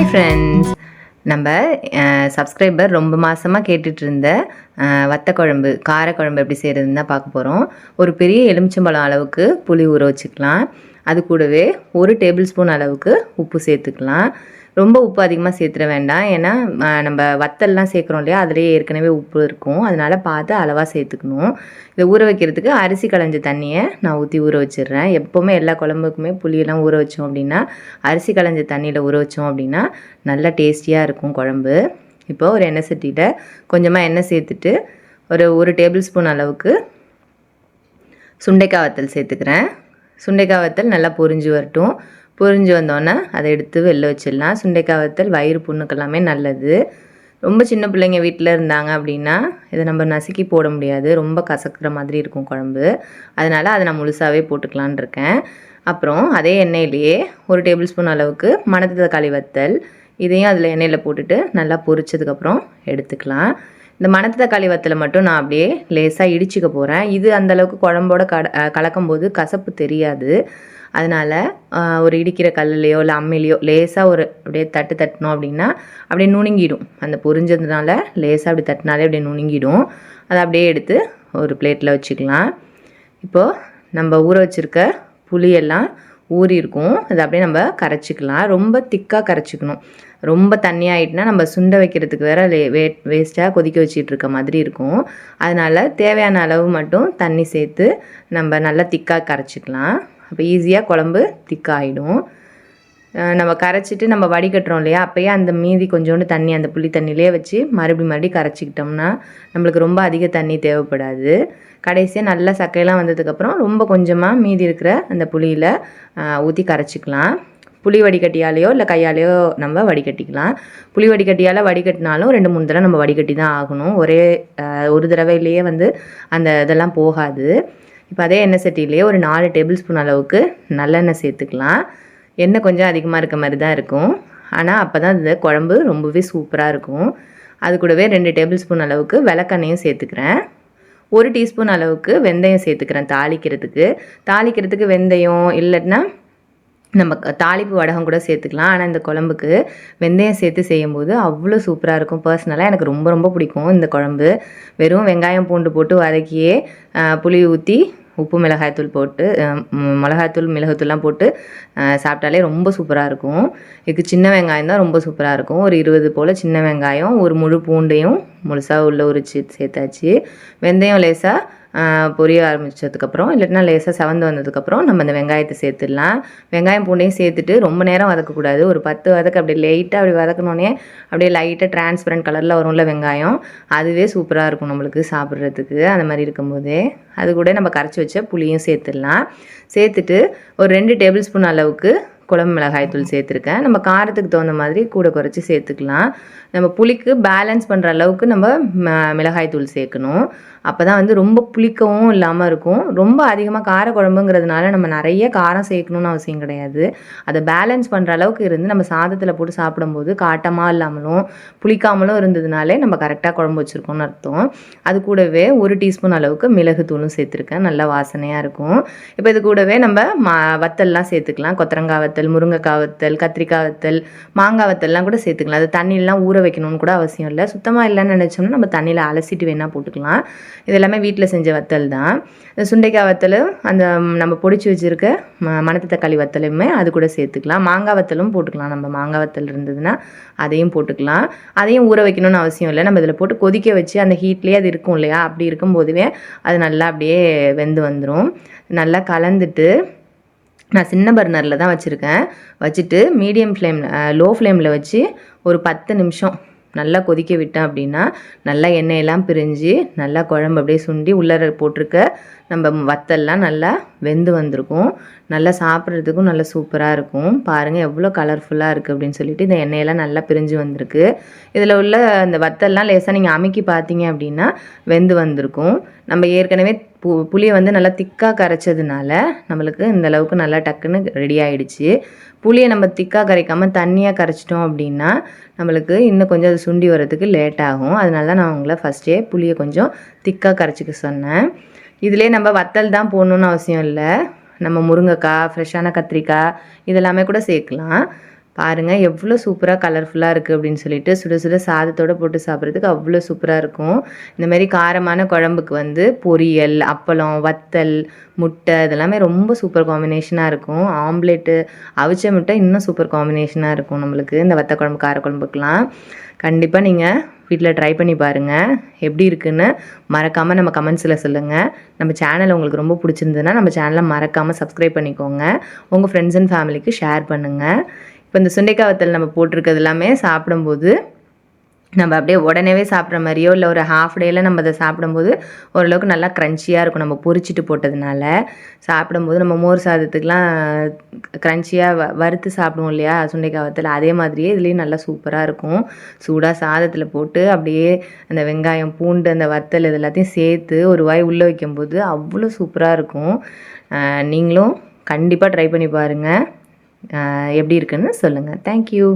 Hi friends, நம்ம subscriber ரொம்ப மாதமாக கேட்டுட்டு இருந்த வத்த குழம்பு, காரக்குழம்பு எப்படி செய்கிறதுன்னு தான் பார்க்க போகிறோம். ஒரு பெரிய எலுமிச்சம்பழம் அளவுக்கு புளி ஊற வச்சுக்கலாம். அது கூடவே 1 டேபிள் ஸ்பூன் அளவுக்கு உப்பு சேர்த்துக்கலாம். ரொம்ப உப்பு அதிகமாக சேர்த்துட வேண்டாம், ஏன்னா நம்ம வத்தல்லாம் சேர்க்குறோம் இல்லையா, அதுலேயே ஏற்கனவே உப்பு இருக்கும். அதனால் பார்த்து அளவாக சேர்த்துக்கணும். இதை ஊற வைக்கிறதுக்கு அரிசி களைஞ்ச தண்ணியை நான் ஊற்றி ஊற வச்சிடுறேன். எப்போவுமே எல்லா குழம்புக்குமே புளியெல்லாம் ஊற வச்சோம் அப்படின்னா அரிசி களைஞ்ச தண்ணியில் ஊற வச்சோம் அப்படின்னா நல்லா டேஸ்டியாக இருக்கும் குழம்பு. இப்போது ஒரு எண்ணெய் சட்டியில் கொஞ்சமாக எண்ணெய் சேர்த்துட்டு ஒரு டேபிள் ஸ்பூன் அளவுக்கு சுண்டைக்காய் வத்தல் சேர்த்துக்கிறேன். சுண்டைக்காய் வத்தல் நல்லா பொரிஞ்சு வரட்டும். பொரிஞ்சு வந்தோன்னே அதை எடுத்து வெளில வச்சிடலாம். சுண்டைக்காய் வத்தல் வயிறு புண்ணுக்கெல்லாமே நல்லது. ரொம்ப சின்ன பிள்ளைங்க வீட்டில் இருந்தாங்க அப்படின்னா இதை நம்ம நசுக்கி போட முடியாது, ரொம்ப கசக்கிற மாதிரி இருக்கும் குழம்பு. அதனால் அதை நான் முழுசாகவே போட்டுக்கலான் இருக்கேன். அப்புறம் அதே எண்ணெயிலேயே 1 டேபிள் ஸ்பூன் அளவுக்கு மணத்து தக்காளி வத்தல், இதையும் அதில் எண்ணெயில் போட்டுட்டு நல்லா பொரிச்சதுக்கப்புறம் எடுத்துக்கலாம். இந்த மணத்து தக்காளி வத்தலை மட்டும் நான் அப்படியே லேசாக இடிச்சிக்க போகிறேன். இது அந்தளவுக்கு குழம்போட கலக்கும்போது கசப்பு தெரியாது. அதனால் ஒரு இடிக்கிற கல்லுலையோ இல்லை அம்மிலையோ லேசாக அப்படியே தட்டினோம் அப்படின்னா அப்படியே நுணுங்கிடும். அந்த பொரிஞ்சதுனால லேசாக அப்படி தட்டினாலே அப்படியே நுணுங்கிடும். அதை அப்படியே எடுத்து ஒரு பிளேட்டில் வச்சுக்கலாம். இப்போது நம்ம ஊற வச்சுருக்க புளியெல்லாம் ஊறி இருக்கும், அதை அப்படியே நம்ம கரைச்சிக்கலாம். ரொம்ப திக்காக கரைச்சிக்கணும். ரொம்ப தண்ணியாகிட்டுனா நம்ம சுண்டை வைக்கிறதுக்கு வேறு வேஸ்ட்டாக கொதிக்க வச்சிட்டு இருக்க மாதிரி இருக்கும். அதனால் தேவையான அளவு மட்டும் தண்ணி சேர்த்து நம்ம நல்லா திக்காக கரைச்சிக்கலாம். அப்போ ஈஸியாக குழம்பு திக்காகிடும். நம்ம கரைச்சிட்டு நம்ம வடிகட்டுறோம் இல்லையா, அப்போயே அந்த மீதி கொஞ்சோண்டு தண்ணி அந்த புளி தண்ணியிலே வச்சு மறுபடியும் கரைச்சிக்கிட்டோம்னா நம்மளுக்கு ரொம்ப அதிக தண்ணி தேவைப்படாது. கடைசியாக நல்லா சக்கையெல்லாம் வந்ததுக்கப்புறம் ரொம்ப கொஞ்சமாக மீதி இருக்கிற அந்த புளியில் ஊற்றி கரைச்சிக்கலாம். புளி வடிகட்டியாலேயோ இல்லை கையாலேயோ நம்ம வடிகட்டிக்கலாம். புளி வடிகட்டியால் வடிகட்டினாலும் 2-3 தடவை நம்ம வடிகட்டி தான் ஆகணும். ஒரு தடவையிலேயே அந்த இதெல்லாம் போகாது. இப்போ அதே எண்ணெய் சட்டியிலேயே ஒரு 4 டேபிள் ஸ்பூன் அளவுக்கு நல்லெண்ணெய் சேர்த்துக்கலாம். எண்ணெய் கொஞ்சம் அதிகமாக இருக்க மாதிரி தான் இருக்கும், ஆனால் அப்போ தான் இந்த குழம்பு ரொம்பவே சூப்பராக இருக்கும். அது கூடவே 2 டேபிள் ஸ்பூன் அளவுக்கு விளக்கெண்ணையும் சேர்த்துக்கிறேன். 1 டீஸ்பூன் அளவுக்கு வெந்தயம் சேர்த்துக்கிறேன் தாளிக்கிறதுக்கு வெந்தயம் இல்லைன்னா நம்ம தாளிப்பு வடகம் கூட சேர்த்துக்கலாம். ஆனால் இந்த குழம்புக்கு வெந்தயம் சேர்த்து செய்யும்போது அவ்வளோ சூப்பராக இருக்கும். பர்சனலாக எனக்கு ரொம்ப ரொம்ப பிடிக்கும் இந்த குழம்பு. வெறும் வெங்காயம் பூண்டு போட்டு வதக்கியே புளி ஊற்றி உப்பு மிளகாய்த்தூள் போட்டு மிளகுத்தூள்லாம் போட்டு சாப்பிட்டாலே ரொம்ப சூப்பராக இருக்கும். இதுக்கு சின்ன வெங்காயம் தான் ரொம்ப சூப்பராக இருக்கும். ஒரு 20 போல் சின்ன வெங்காயம், ஒரு முழு பூண்டையும் முழுசாக உள்ள உரிச்சு சேர்த்தாச்சு. வெந்தயம் லேசாக பொரிய ஆரம்பித்ததுக்கப்புறம் இல்லைன்னா லேசாக செவந்து வந்ததுக்கப்புறம் நம்ம அந்த வெங்காயத்தை சேர்த்துடலாம். வெங்காயம் பூண்டையும் சேர்த்துட்டு ரொம்ப நேரம் வதக்கக்கூடாது. ஒரு 10 வதக்கு அப்படியே லைட்டாக அப்படி வதக்கணுன்னே அப்படியே லைட்டாக டிரான்ஸ்பரண்ட் கலரில் வரும்ல வெங்காயம், அதுவே சூப்பராக இருக்கும் நம்மளுக்கு சாப்பிட்றதுக்கு. அந்த மாதிரி இருக்கும்போதே அது கூட நம்ம கரைச்சி வச்ச புளியும் சேர்த்துடலாம். சேர்த்துட்டு ஒரு 2 டேபிள் ஸ்பூன் அளவுக்கு குழம்பு மிளகாய்த்தூள் சேர்த்துருக்கேன். நம்ம காரத்துக்கு தகுந்த மாதிரி கூட குறைச்சி சேர்த்துக்கலாம். நம்ம புளிக்கு பேலன்ஸ் பண்ணுற அளவுக்கு நம்ம மிளகாய்த்தூள் சேர்க்கணும். அப்போ தான் ரொம்ப புளிக்கவும் இல்லாமல் இருக்கும். ரொம்ப அதிகமாக கார குழம்புங்கிறதுனால நம்ம நிறைய காரம் சேர்க்கணுன்னு அவசியம் கிடையாது. அதை பேலன்ஸ் பண்ணுற அளவுக்கு இருந்து நம்ம சாதத்தில் போட்டு சாப்பிடும்போது காட்டமாக இல்லாமலும் புளிக்காமலும் இருந்ததுனாலே நம்ம கரெக்டாக குழம்பு வச்சுருக்கோம்னு அர்த்தம். அது கூடவே 1 டீஸ்பூன் அளவுக்கு மிளகுத்தூளும் சேர்த்துருக்கேன், நல்லா வாசனையாக இருக்கும். இப்போ இது கூடவே நம்ம வத்தல்லாம் சேர்த்துக்கலாம். கொத்தரங்காய் வத்தல், முருங்கைக்காய் வத்தல், கத்திரிக்காய் வத்தல், மாங்காய் வத்தல்லாம் கூட சேர்த்துக்கலாம். அது தண்ணியெலாம் ஊற வைக்கணும்னு கூட அவசியம் இல்லை. சுத்தமாக இல்லைன்னு நினச்சோம்னா நம்ம தண்ணியில் அலசிட்டு வேணால் போட்டுக்கலாம். இது எல்லாமே வீட்டில் செஞ்ச வத்தல் தான். இந்த சுண்டைக்காய் வத்தல், அந்த நம்ம பொடிச்சு வச்சுருக்க மணத்து தக்காளி வத்தலுமே அது கூட சேர்த்துக்கலாம். மாங்காய் வத்தலும் போட்டுக்கலாம். நம்ம மாங்காய் வத்தல் இருந்ததுன்னா அதையும் போட்டுக்கலாம். அதையும் ஊற வைக்கணும்னு அவசியம் இல்லை. நம்ம இதில் போட்டு கொதிக்க வச்சு அந்த ஹீட்லேயே அது இருக்கும் இல்லையா, அப்படி இருக்கும்போதுவே அது நல்லா அப்படியே வெந்து வந்துடும். நல்லா கலந்துட்டு நான் சின்ன பர்னரில் தான் வச்சுட்டு லோ ஃப்ளேமில் வச்சு ஒரு 10 நிமிஷம் நல்லா கொதிக்க விட்டேன் அப்படின்னா நல்லா எண்ணெயெல்லாம் பிரிஞ்சு நல்லா குழம்பு அப்படியே சுண்டி உள்ளே போட்டிருக்க நம்ம வத்தல்லாம் நல்லா வெந்து வந்திருக்கும். நல்லா சாப்பிட்றதுக்கும் நல்லா சூப்பராக இருக்கும். பாருங்கள் எவ்வளோ கலர்ஃபுல்லாக இருக்குது அப்படின்னு சொல்லிட்டு இந்த எண்ணெயெல்லாம் நல்லா பிரிஞ்சு வந்திருக்கு. இதில் உள்ள அந்த வத்தல்லாம் லேசாக நீங்கள் அமுக்கி பார்த்தீங்க அப்படின்னா வெந்து வந்திருக்கும். நம்ம ஏற்கனவே புளியை நல்லா திக்காக கரைச்சதுனால நம்மளுக்கு இந்தளவுக்கு நல்லா டக்குன்னு ரெடி ஆகிடுச்சு. புளியை நம்ம திக்காக கரைக்காமல் தண்ணியாக கரைச்சிட்டோம் அப்படின்னா நம்மளுக்கு இன்னும் கொஞ்சம் அது சுண்டி வரதுக்கு லேட் ஆகும். அதனால தான் நான் உங்களை ஃபஸ்ட்டே புளியை கொஞ்சம் திக்காக கரைச்சிக்க சொன்னேன். இதிலே நம்ம வத்தல் தான் போடணுன்னு அவசியம் இல்லை. நம்ம முருங்கைக்காய், ஃப்ரெஷ்ஷான கத்திரிக்காய் இதெல்லாமே கூட சேர்க்கலாம். பாருங்கள் எவ்வளோ சூப்பராக கலர்ஃபுல்லாக இருக்குது அப்படின்னு சொல்லிட்டு சுட சுட சாதத்தோடு போட்டு சாப்பிட்றதுக்கு அவ்வளோ சூப்பராக இருக்கும். இந்தமாரி காரமான குழம்புக்கு வந்து பொரியல், அப்பளம், வத்தல், முட்டை இதெல்லாமே ரொம்ப சூப்பர் காம்பினேஷனாக இருக்கும். ஆம்லேட்டு, அவிச்ச முட்டை இன்னும் சூப்பர் காம்பினேஷனாக இருக்கும் நம்மளுக்கு இந்த வத்த குழம்பு, காரக்குழம்புக்கெலாம். கண்டிப்பாக நீங்கள் வீட்டில் ட்ரை பண்ணி பாருங்கள். எப்படி இருக்குன்னு மறக்காமல் நம்ம கமெண்ட்ஸில் சொல்லுங்கள். நம்ம சேனல் உங்களுக்கு ரொம்ப பிடிச்சிருந்ததுன்னா நம்ம சேனலை மறக்காமல் சப்ஸ்கிரைப் பண்ணிக்கோங்க. உங்கள் ஃப்ரெண்ட்ஸ் அண்ட் ஃபேமிலிக்கு ஷேர் பண்ணுங்கள். இப்போ இந்த சுண்டைக்காய் வத்தல் நம்ம போட்டிருக்கிறது எல்லாமே சாப்பிடும்போது நம்ம அப்படியே உடனேவே சாப்பிட்ற மாதிரியோ இல்லை ஒரு ஹாஃப் டேயில் நம்ம அதை சாப்பிடும்போது ஓரளவுக்கு நல்லா க்ரன்ச்சியாக இருக்கும். நம்ம பொரிச்சிட்டு போட்டதுனால சாப்பிடும்போது நம்ம மோர் சாதத்துக்கெலாம் க்ரன்ச்சியாக வறுத்து சாப்பிடுவோம் இல்லையா சுண்டைக்காய் வத்தல், அதே மாதிரியே இதுலேயும் நல்லா சூப்பராக இருக்கும். சூடாக சாதத்தில் போட்டு அப்படியே அந்த வெங்காயம், பூண்டு, அந்த வத்தல் இது எல்லாத்தையும் சேர்த்து ஒரு வாய் உள்ளே வைக்கும்போது அவ்வளோ சூப்பராக இருக்கும். நீங்களும் கண்டிப்பாக ட்ரை பண்ணி பாருங்கள். எப்படி இருக்குன்னு சொல்லுங்கள். தேங்க்யூ.